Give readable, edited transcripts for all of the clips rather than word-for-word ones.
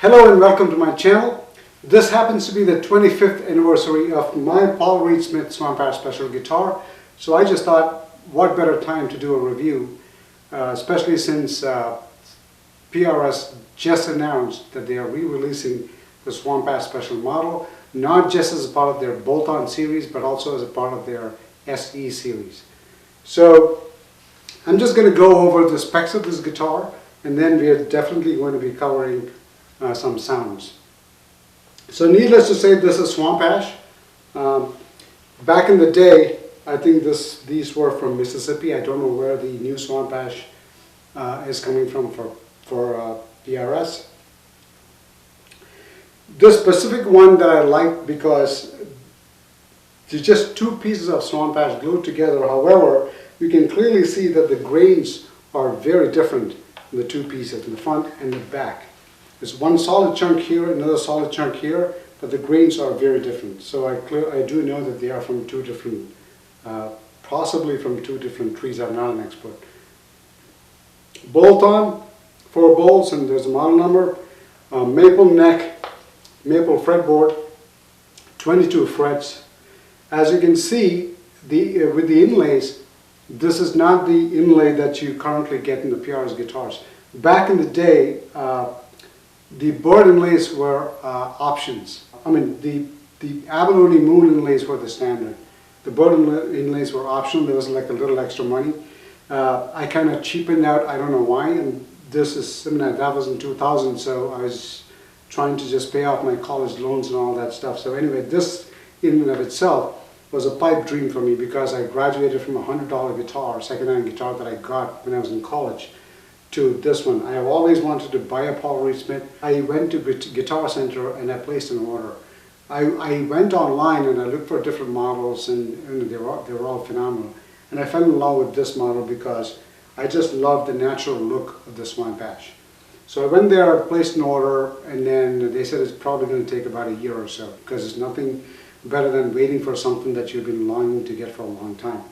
Hello and welcome to my channel. This happens to be the 25th anniversary of my Paul Reed Smith Swamp Ash Special guitar. So I just thought, what better time to do a review, especially since PRS just announced that they are re-releasing the Swamp Ash Special model, not just as a part of their bolt-on series, but also as a part of their SE series. So I'm just going to go over the specs of this guitar, and then we are definitely going to be covering some sounds. So needless to say, this is Swamp Ash. Back in the day, I think these were from Mississippi. I don't know where the new Swamp Ash is coming from for PRS. This specific one that I like because it's just two pieces of Swamp Ash glued together. However, you can clearly see that the grains are very different in the two pieces, in the front and the back. There's one solid chunk here, another solid chunk here, but the grains are very different. So I do know that they are from two different, possibly from two different trees. I'm not an expert. Bolt-on, 4 bolts, and there's a model number. Maple neck, maple fretboard, 22 frets. As you can see, with the inlays, this is not the inlay that you currently get in the PRS guitars. Back in the day, the bird inlays were options. I mean, the abalone moon inlays were the standard. The bird inlays were optional. There was like a little extra money. I kind of cheapened out. I don't know why. And this is, I mean, that was in 2000, so I was trying to just pay off my college loans and all that stuff. So anyway, this in and of itself was a pipe dream for me because I graduated from a $100 guitar, second-hand guitar that I got when I was in college, to this one. I have always wanted to buy a Paul Reed Smith. I went to Guitar Center and I placed an order. I went online and I looked for different models, and they were all phenomenal. And I fell in love with this model because I just love the natural look of the Swamp Ash. So I went there, placed an order, and then they said it's probably going to take about a year or so because it's nothing better than waiting for something that you've been longing to get for a long time.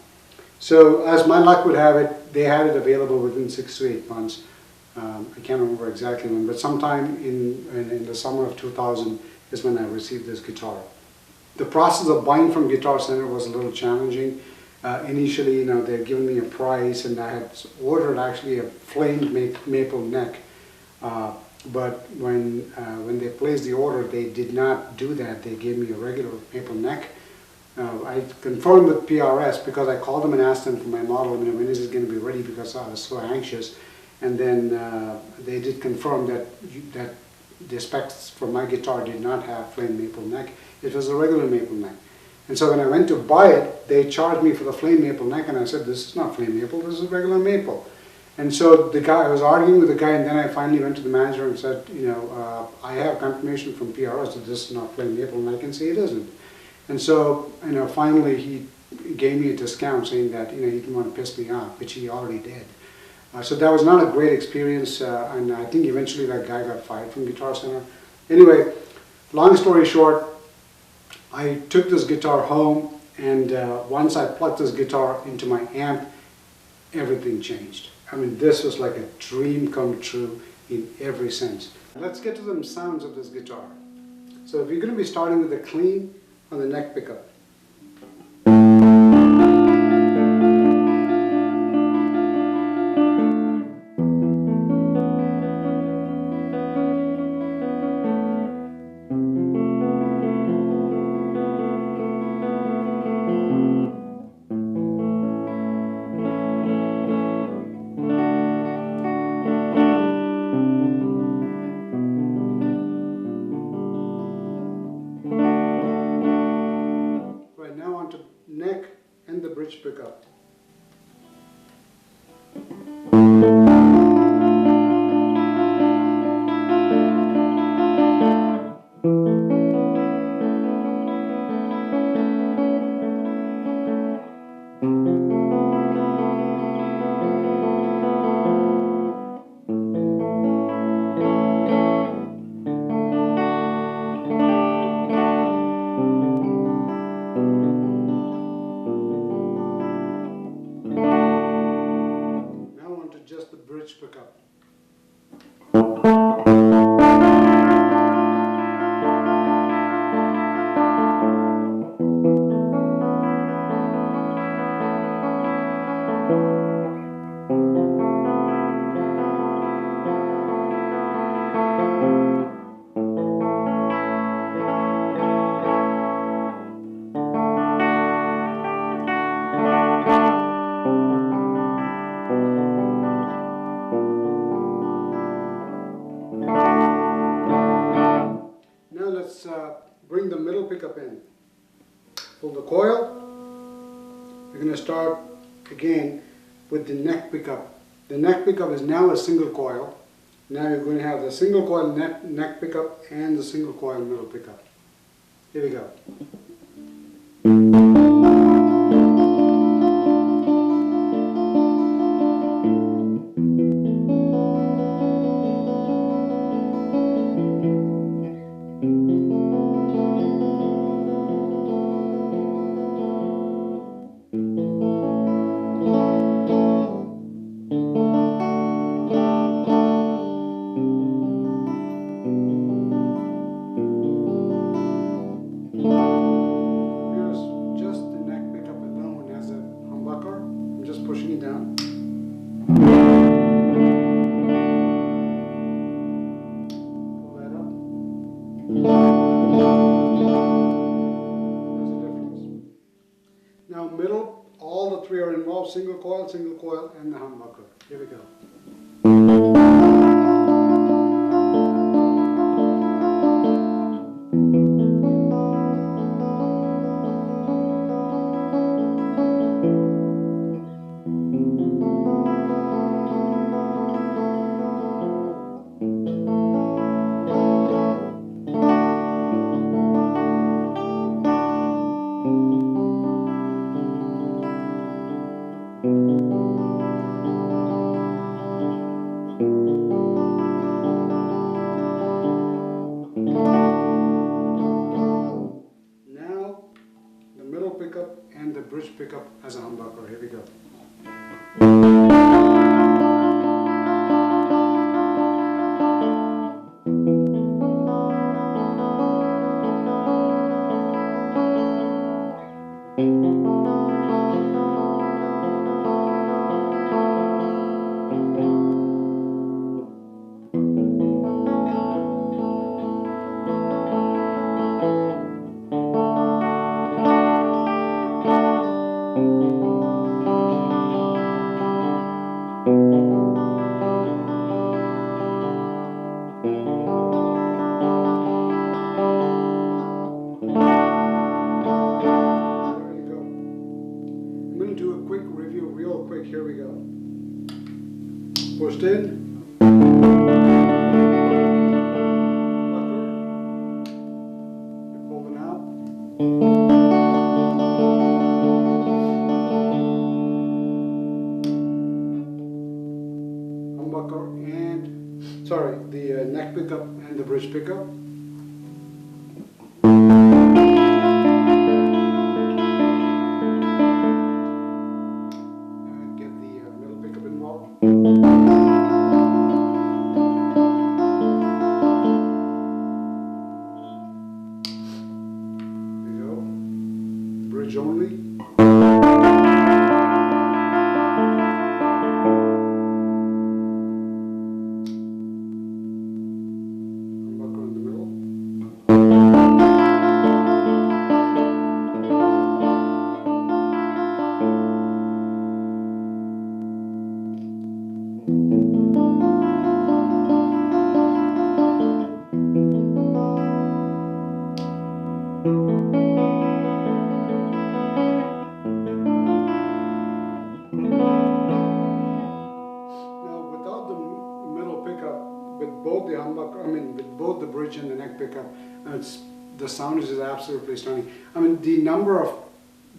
So as my luck would have it, they had it available within 6 to 8 months. I can't remember exactly when, but sometime in the summer of 2000 is when I received this guitar. The process of buying from Guitar Center was a little challenging. Initially, they'd given me a price, and I had ordered actually a flamed maple neck. But when they placed the order, they did not do that. They gave me a regular maple neck. I confirmed with PRS because I called them and asked them for my model, when is it going to be ready, because I was so anxious. And then they did confirm that the specs for my guitar did not have flame maple neck. It was a regular maple neck. And so when I went to buy it, they charged me for the flame maple neck, and I said, this is not flame maple, this is regular maple. And so I was arguing with the guy, and then I finally went to the manager and said, I have confirmation from PRS that this is not flame maple, and I can say it isn't. And so, finally he gave me a discount, saying that, he didn't want to piss me off, which he already did. So that was not a great experience, and I think eventually that guy got fired from Guitar Center. Anyway, long story short, I took this guitar home, and once I plugged this guitar into my amp, everything changed. I mean, this was like a dream come true in every sense. Let's get to the sounds of this guitar. So if you're going to be starting with a clean on the neck pickup. Now onto neck and the bridge pickup. let's bring the middle pickup in. Pull the coil. We're going to start again with the neck pickup. The neck pickup is now a single coil. Now you're going to have the single coil neck pickup and the single coil middle pickup. Here we go. Pushing it down. Pull that up. There's a difference. Now middle, all the three are involved, single coil, and the humbucker. Here we go. Pickup and the bridge pickup as a humbucker. Here we go. Here we go. Pushed in. Pucker. You're pulling out. Humbucker and, sorry, the neck pickup and the bridge pickup. Bridge only. Humbucker in the middle. With both the bridge and the neck pickup, the sound is absolutely stunning. I mean, the number of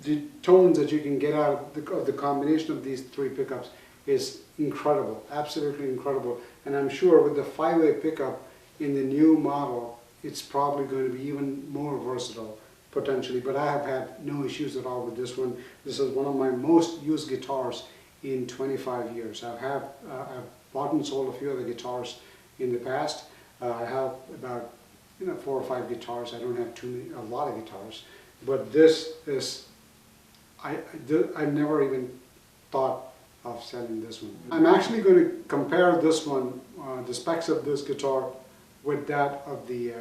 the tones that you can get out of the combination of these three pickups is incredible, absolutely incredible. And I'm sure with the 5-way pickup in the new model, it's probably going to be even more versatile potentially. But I have had no issues at all with this one. This is one of my most used guitars in 25 years. I've bought and sold a few other guitars in the past. I have about 4 or 5 guitars. I don't have a lot of guitars, but this is I never even thought of selling this one. I'm actually going to compare this one, the specs of this guitar, with that of the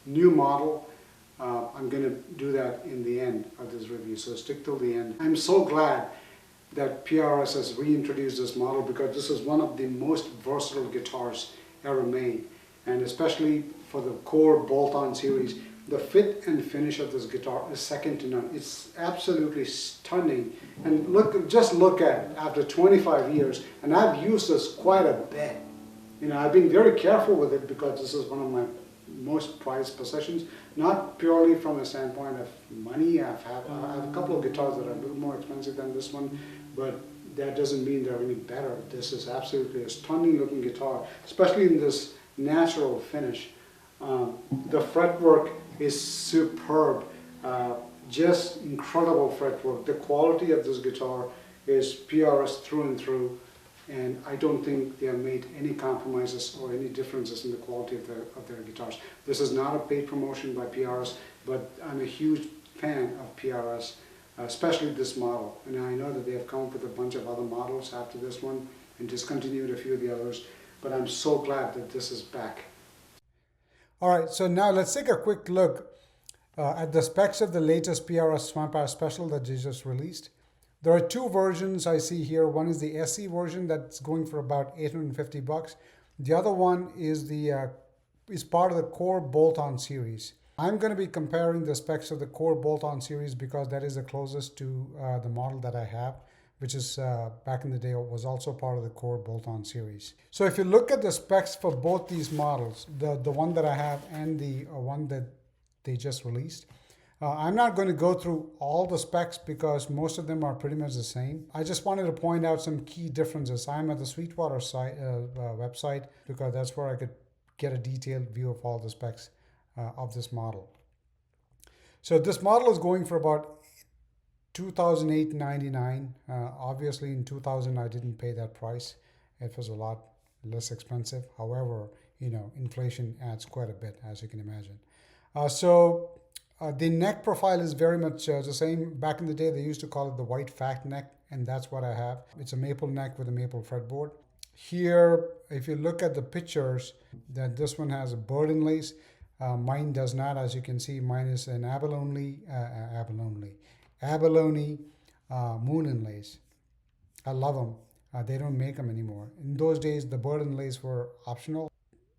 new model. I'm going to do that in the end of this review, so stick till the end. I'm so glad that PRS has reintroduced this model, because this is one of the most versatile guitars ever made, and especially for the core bolt-on series. The fit and finish of this guitar is second to none. It's absolutely stunning. And just look at it after 25 years, and I've used this quite a bit. You know, I've been very careful with it because this is one of my most prized possessions, not purely from a standpoint of money. I have a couple of guitars that are a little more expensive than this one, but that doesn't mean they're any better. This is absolutely a stunning looking guitar, especially in this natural finish. The fretwork is superb, just incredible fretwork. The quality of this guitar is PRS through and through, and I don't think they have made any compromises or any differences in the quality of their guitars. This is not a paid promotion by PRS, but I'm a huge fan of PRS, especially this model. And I know that they have come up with a bunch of other models after this one and discontinued a few of the others, but I'm so glad that this is back. All right, so now let's take a quick look at the specs of the latest PRS Swampire Special that they just released. There are two versions I see here. One is the SE version that's going for about $850. The other one is is part of the core bolt-on series. I'm going to be comparing the specs of the core bolt-on series because that is the closest to the model that I have, which is back in the day was also part of the core bolt-on series. So if you look at the specs for both these models, the one that I have and the one that they just released, I'm not going to go through all the specs because most of them are pretty much the same. I just wanted to point out some key differences. I'm at the Sweetwater website because that's where I could get a detailed view of all the specs of this model. So this model is going for about $2,899. Obviously in 2000 I didn't pay that price. It was a lot less expensive. However, you know, inflation adds quite a bit, as you can imagine. The neck profile is very much the same. Back in the day, they used to call it the white fat neck, and that's what I have. It's a maple neck with a maple fretboard. Here, if you look at the pictures, that this one has a bird inlays. Mine does not, as you can see. Mine is an abalone moon inlays. I love them. They don't make them anymore. In those days, the bird inlays were optional.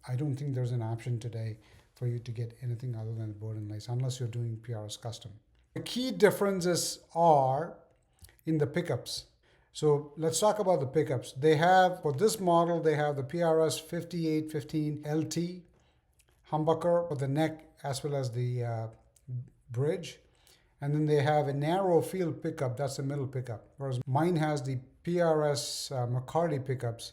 I don't think there's an option today for you to get anything other than bird inlays unless you're doing PRS custom. The key differences are in the pickups. So let's talk about the pickups. They have, for this model, they have the PRS 5815 LT humbucker for the neck as well as the bridge. And then they have a narrow field pickup, that's the middle pickup. Whereas mine has the PRS McCarty pickups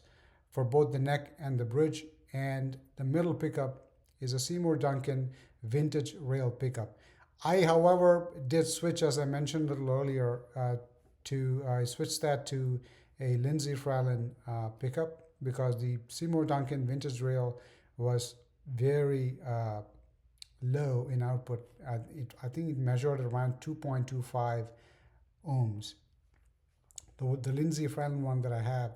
for both the neck and the bridge. And the middle pickup is a Seymour Duncan vintage rail pickup. I, however, did switch, as I mentioned a little earlier, I switched that to a Lindsey Fralin pickup because the Seymour Duncan vintage rail was very low in output. I think it measured around 2.25 ohms. The Lindsey Fralin one that I have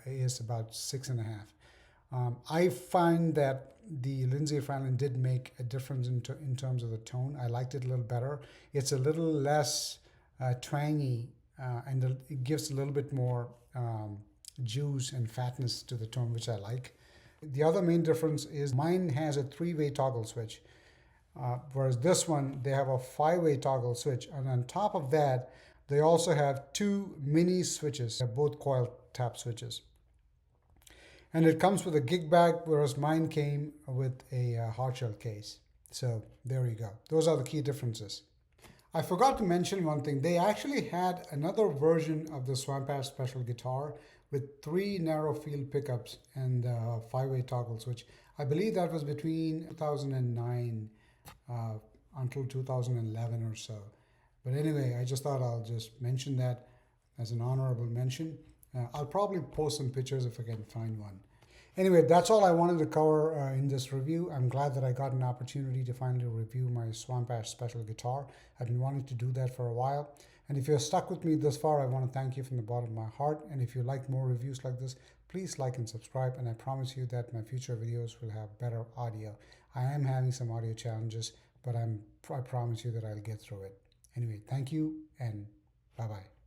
is about 6.5. I find that the Lindsey Fralin did make a difference in terms of the tone. I liked it a little better. It's a little less twangy and it gives a little bit more juice and fatness to the tone, which I like. The other main difference is mine has a 3-way toggle switch, whereas this one, they have a 5-way toggle switch. And on top of that, they also have 2 mini switches. They're both coil tap switches. And it comes with a gig bag, whereas mine came with a hard shell case. So there you go. Those are the key differences. I forgot to mention one thing. They actually had another version of the Swampire Special guitar with 3 narrow field pickups and a 5-way toggle switch. I believe that was between 2009 until 2011 or so. But anyway, I just thought I'll just mention that as an honorable mention. I'll probably post some pictures if I can find one. Anyway, that's all I wanted to cover in this review. I'm glad that I got an opportunity to finally review my Swampire Special guitar. I've been wanting to do that for a while. And if you're stuck with me this far, I want to thank you from the bottom of my heart. And if you like more reviews like this, please like and subscribe. And I promise you that my future videos will have better audio. I am having some audio challenges, but I promise you that I'll get through it. Anyway, thank you and bye-bye.